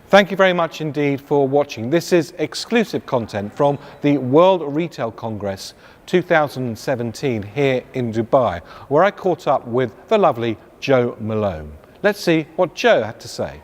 Thank you very much indeed for watching. This is exclusive content from the World Retail Congress 2017 here in Dubai, where I caught up with the lovely Jo Malone. Let's see what Jo had to say.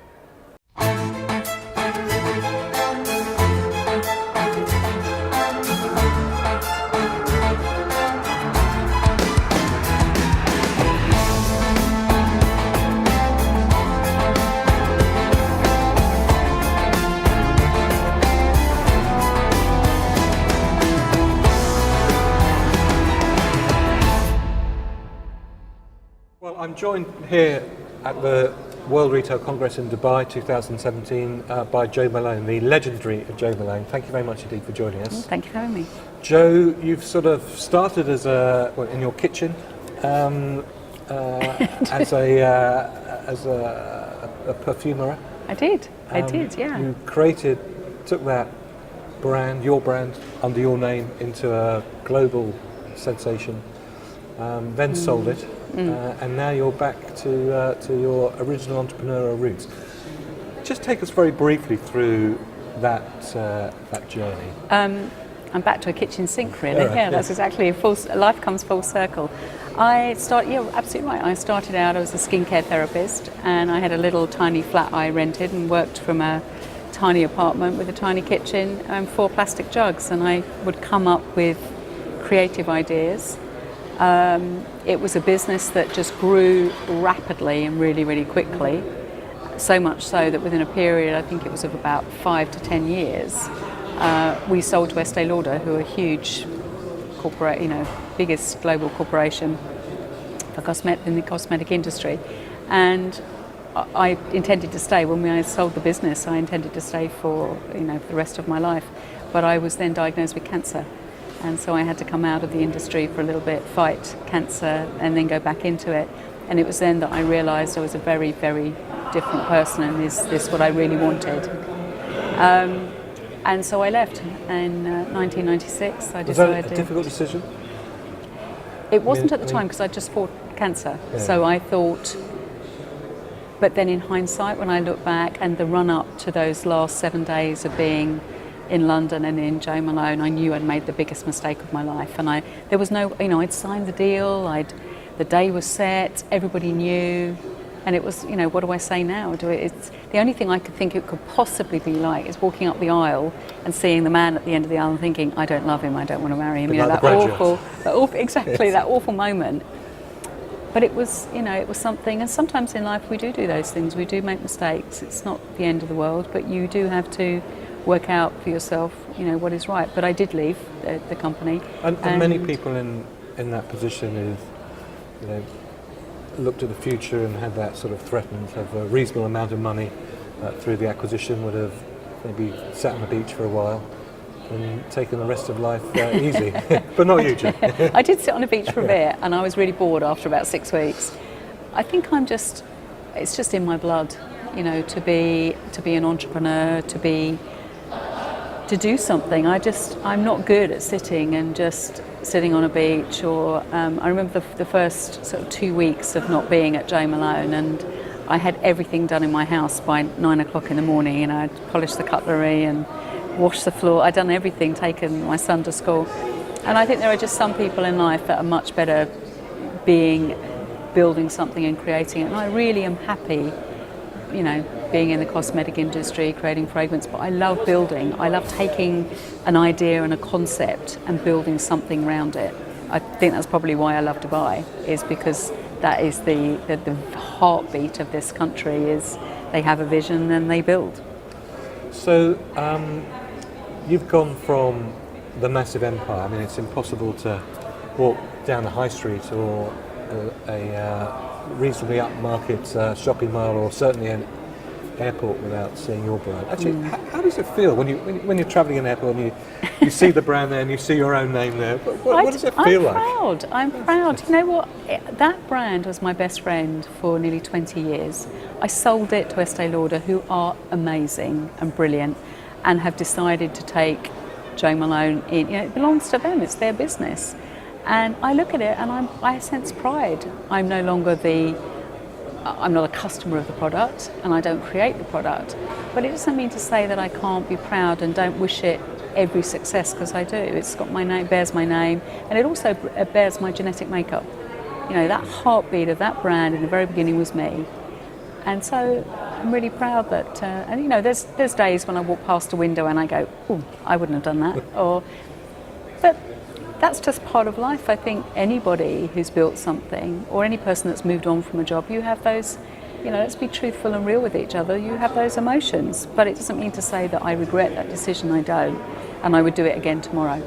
Well, I'm joined here at the World Retail Congress in Dubai 2017 by Jo Malone, the legendary Jo Malone. Thank you very much indeed for joining us. Thank you for having me. Jo, you've sort of started as in your kitchen as a perfumer. I did, yeah. You took that brand, your brand, under your name into a global sensation, then sold it. And now you're back to your original entrepreneurial roots. Just take us very briefly through that journey. I'm back to a kitchen sink, really. Yeah, That's exactly life comes full circle. You're absolutely right. I started out, I was a skincare therapist, and I had a little tiny flat I rented and worked from a tiny apartment with a tiny kitchen and 4 plastic jugs, and I would come up with creative ideas. It was a business that just grew rapidly and really, really quickly, so much so that within a period, I think it was of about 5 to 10 years, we sold to Estee Lauder, who are a huge biggest global corporation in the cosmetic industry. And I intended to stay. When I sold the business, I intended to stay for the rest of my life, but I was then diagnosed with cancer. And so I had to come out of the industry for a little bit, fight cancer, and then go back into it. And it was then that I realised I was a very, very different person, and is this what I really wanted? And so I left in 1996. I decided. Was that a difficult decision? It wasn't at the time, because I just fought cancer. Yeah. So I thought, but then in hindsight, when I look back and the run up to those last 7 days of being in London and in Jo Malone, I knew I'd made the biggest mistake of my life. And there was no, I'd signed the deal, the day was set, everybody knew, and it was, what do I say now? It's the only thing I could think it could possibly be like is walking up the aisle and seeing the man at the end of the aisle and thinking, I don't love him, I don't want to marry him. Like that awful moment. But it was, it was something, and sometimes in life we do those things. We do make mistakes. It's not the end of the world, but you do have to work out for yourself, what is right. But I did leave the company. And many people in that position who've, looked at the future and had that sort of threatened to have a reasonable amount of money through the acquisition would have maybe sat on the beach for a while and taken the rest of life easy. But not you, Jo. I did sit on a beach for a bit, and I was really bored after about 6 weeks. I think it's just in my blood, to be an entrepreneur, to do something. I'm not good at sitting on a beach, or I remember the first sort of 2 weeks of not being at Jo Malone, and I had everything done in my house by 9 o'clock in the morning. I'd polished the cutlery and washed the floor. I'd done everything, taken my son to school. And I think there are just some people in life that are much better building something and creating it. And I really am happy, being in the cosmetic industry, creating fragrance, but I love building. I love taking an idea and a concept and building something around it. I think that's probably why I love Dubai, is because that is the heartbeat of this country, is they have a vision and they build. So you've gone from the massive empire. I mean, it's impossible to walk down the high street or a reasonably upmarket shopping mall, or certainly an airport, without seeing your brand. Actually, how does it feel when you're travelling in an airport and you see the brand there and you see your own name there? What does it feel like? I'm proud. You know what? That brand was my best friend for nearly 20 years. I sold it to Estee Lauder, who are amazing and brilliant, and have decided to take Jo Malone in. It belongs to them. It's their business. And I look at it and I sense pride. I'm no longer the I'm not a customer of the product and I don't create the product. But it doesn't mean to say that I can't be proud and don't wish it every success, because I do. It's got my name, bears my name, and it also bears my genetic makeup. You know, that heartbeat of that brand in the very beginning was me. And so I'm really proud that, and you know, there's days when I walk past a window and I go, oh, I wouldn't have done that. But that's just part of life. I think anybody who's built something, or any person that's moved on from a job, you have those, you know, let's be truthful and real with each other, you have those emotions. But it doesn't mean to say that I regret that decision, I don't. And I would do it again tomorrow.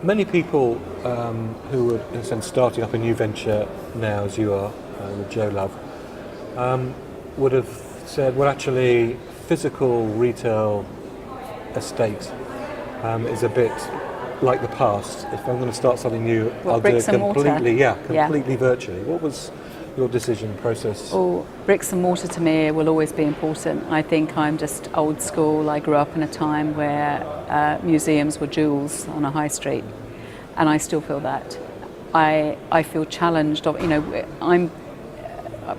Many people who are, in a sense, starting up a new venture now, as you are with Joe Love, would have said, well, actually, physical retail estate is a bit like the past. If I'm going to start something new, I'll do it completely virtually. What was your decision process? Oh, bricks and mortar to me will always be important. I think I'm just old school. I grew up in a time where museums were jewels on a high street, and I still feel that. I feel challenged. You know,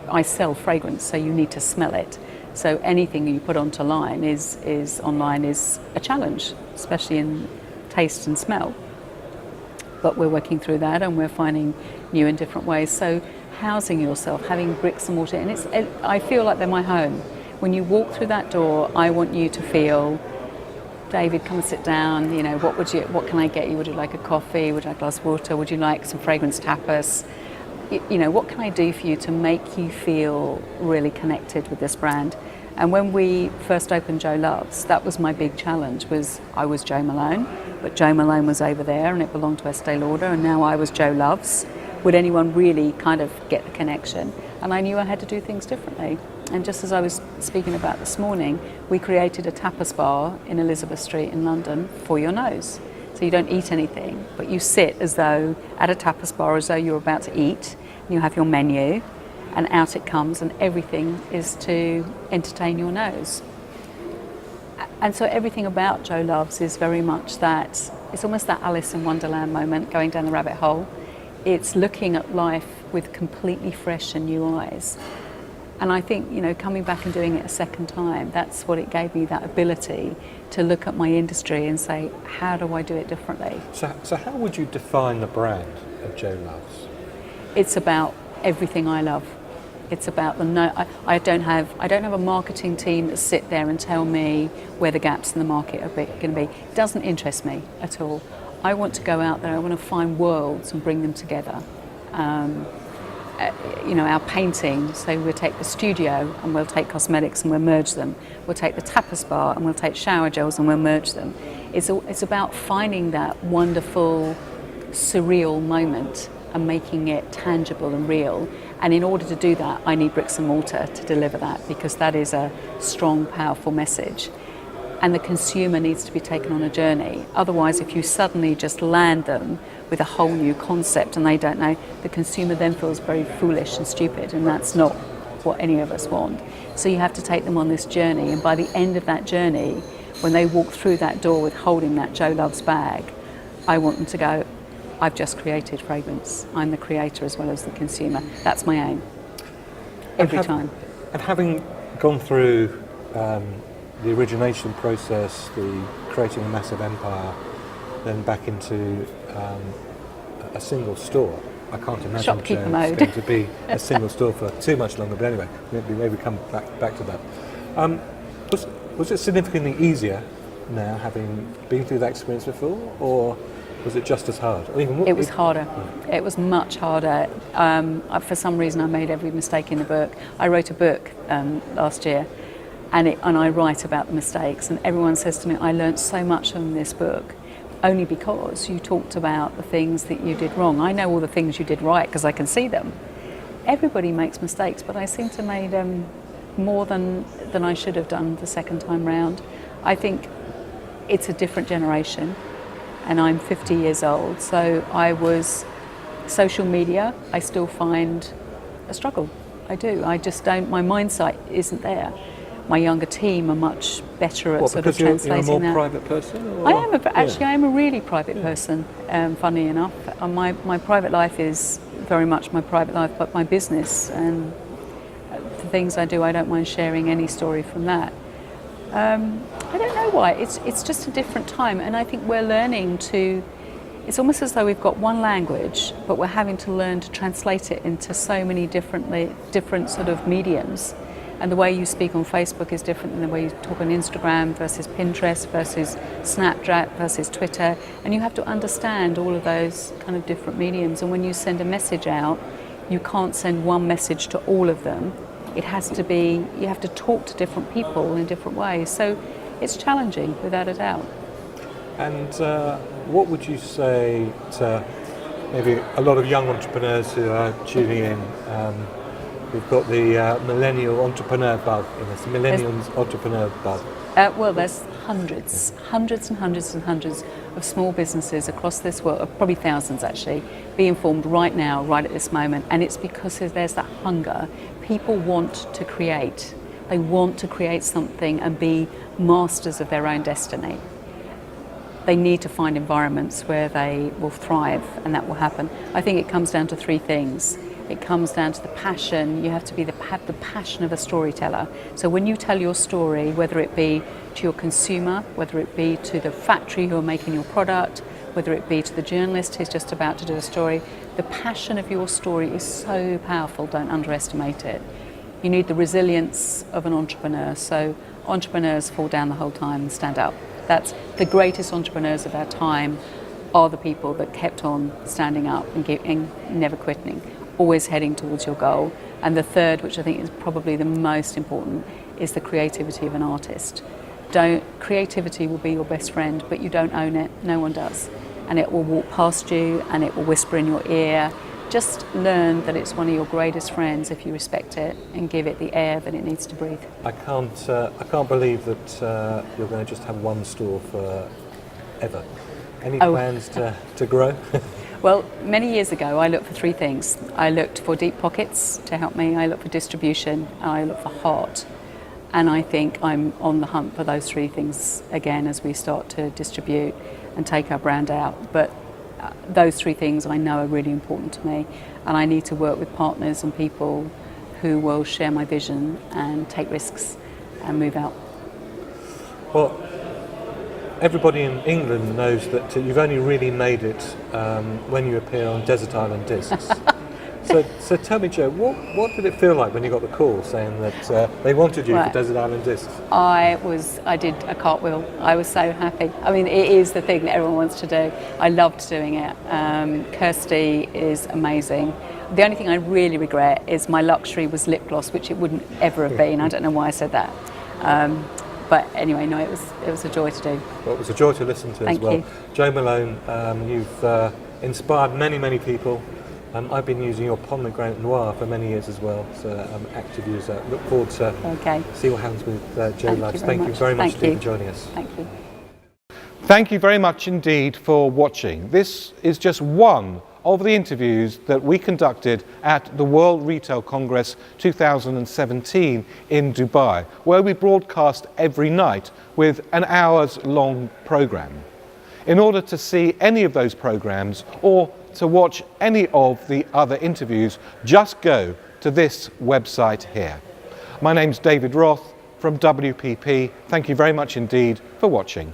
I sell fragrance, so you need to smell it. So anything you put onto line is a challenge, especially in taste and smell. But we're working through that, and we're finding new and different ways. So housing yourself, having bricks and mortar, and I feel like they're my home. When you walk through that door, I want you to feel, David, come and sit down. You know, what can I get you? Would you like a coffee? Would you like a glass of water? Would you like some fragrance tapas? You know, what can I do for you to make you feel really connected with this brand? And when we first opened Joe Loves, that was my big challenge. I was Joe Malone, but Joe Malone was over there and it belonged to Estee Lauder, and now I was Joe Loves. Would anyone really kind of get the connection? And I knew I had to do things differently. And just as I was speaking about this morning, we created a tapas bar in Elizabeth Street in London for your nose. So you don't eat anything, but you sit as though at a tapas bar, as though you're about to eat. And you have your menu, and out it comes, and everything is to entertain your nose. And so everything about Joe Loves is very much that. It's almost that Alice in Wonderland moment, going down the rabbit hole. It's looking at life with completely fresh and new eyes. And I think, you know, coming back and doing it a second time, that's what it gave me, that ability to look at my industry and say, how do I do it differently? So how would you define the brand of Joe Loves? It's about everything I love. It's about I don't have a marketing team that sit there and tell me where the gaps in the market are going to be. It doesn't interest me at all. I want to go out there. I want to find worlds and bring them together. You know, our painting, so we'll take the studio and we'll take cosmetics and we'll merge them. We'll take the tapas bar and we'll take shower gels and we'll merge them. It's about finding that wonderful, surreal moment and making it tangible and real. And in order to do that, I need bricks and mortar to deliver that, because that is a strong, powerful message. And the consumer needs to be taken on a journey. Otherwise, if you suddenly just land them with a whole new concept and they don't know, the consumer then feels very foolish and stupid, and that's not what any of us want. So you have to take them on this journey, and by the end of that journey, when they walk through that door with holding that Joe Loves bag, I want them to go, I've just created fragrance. I'm the creator as well as the consumer. That's my aim, every time. And having gone through the origination process, the creating a massive empire, then back into a single store. I can't imagine Shopkeeper mode. It's going to be a single store for too much longer, but anyway, maybe come back to that. Was it significantly easier now, having been through that experience before, or was it just as hard? It was harder. It was much harder. For some reason, I made every mistake in the book. I wrote a book last year, and I write about the mistakes, and everyone says to me, I learned so much from this book, only because you talked about the things that you did wrong. I know all the things you did right because I can see them. Everybody makes mistakes, but I seem to have made more than I should have done the second time round. I think it's a different generation, and I'm 50 years old, so social media, I still find a struggle. I do. I just don't, my mindset isn't there. My younger team are much better at sort of translating that. You're a more private person? Or? I am I am a really private person, funny enough. My private life is very much my private life, but my business and the things I do, I don't mind sharing any story from that. I don't know why. It's just a different time, and I think we're learning to. It's almost as though we've got one language, but we're having to learn to translate it into so many different sort of mediums. And the way you speak on Facebook is different than the way you talk on Instagram versus Pinterest versus Snapchat versus Twitter. And you have to understand all of those kind of different mediums. And when you send a message out, you can't send one message to all of them. It has to be, you have to talk to different people in different ways. So it's challenging, without a doubt. And what would you say to maybe a lot of young entrepreneurs who are tuning in? We've got the millennial entrepreneur bug in this, millennials entrepreneur bug. Well, there's hundreds and hundreds of small businesses across this world, probably thousands actually, being formed right now, right at this moment. And it's because there's that hunger. People want to create. They want to create something and be masters of their own destiny. They need to find environments where they will thrive, and that will happen. I think it comes down to three things. It comes down to the passion. You have to have the passion of a storyteller. So when you tell your story, whether it be to your consumer, whether it be to the factory who are making your product, whether it be to the journalist who's just about to do a story, the passion of your story is so powerful, don't underestimate it. You need the resilience of an entrepreneur. So entrepreneurs fall down the whole time and stand up. That's the greatest entrepreneurs of our time are the people that kept on standing up and never quitting, always heading towards your goal. And the third, which I think is probably the most important, is the creativity of an artist. Creativity will be your best friend, but you don't own it. No one does. And it will walk past you and it will whisper in your ear. Just learn that it's one of your greatest friends if you respect it and give it the air that it needs to breathe. I can't believe that you're going to just have one store forever. Any plans to grow? Well, many years ago, I looked for three things. I looked for deep pockets to help me. I looked for distribution. And I looked for heart. And I think I'm on the hunt for those three things again as we start to distribute and take our brand out. But those three things I know are really important to me, and I need to work with partners and people who will share my vision and take risks and move out. Well, everybody in England knows that you've only really made it when you appear on Desert Island Discs. So tell me, Jo, what did it feel like when you got the call saying that they wanted you for Desert Island Discs? I did a cartwheel. I was so happy. I mean, it is the thing that everyone wants to do. I loved doing it. Kirsty is amazing. The only thing I really regret is my luxury was lip gloss, which it wouldn't ever have been. I don't know why I said that. But anyway, no, it was a joy to do. Well, it was a joy to listen to as well. Thank you. Jo Malone, you've inspired many people. I've been using your Pomegranate Noir for many years as well, so I'm an active user. Look forward to see what happens with Jo Labs. Thank you very much for joining us. Thank you. Thank you very much indeed for watching. This is just one of the interviews that we conducted at the World Retail Congress 2017 in Dubai, where we broadcast every night with an hours-long programme. In order to see any of those programmes or to watch any of the other interviews, just go to this website here. My name's David Roth from WPP. Thank you very much indeed for watching.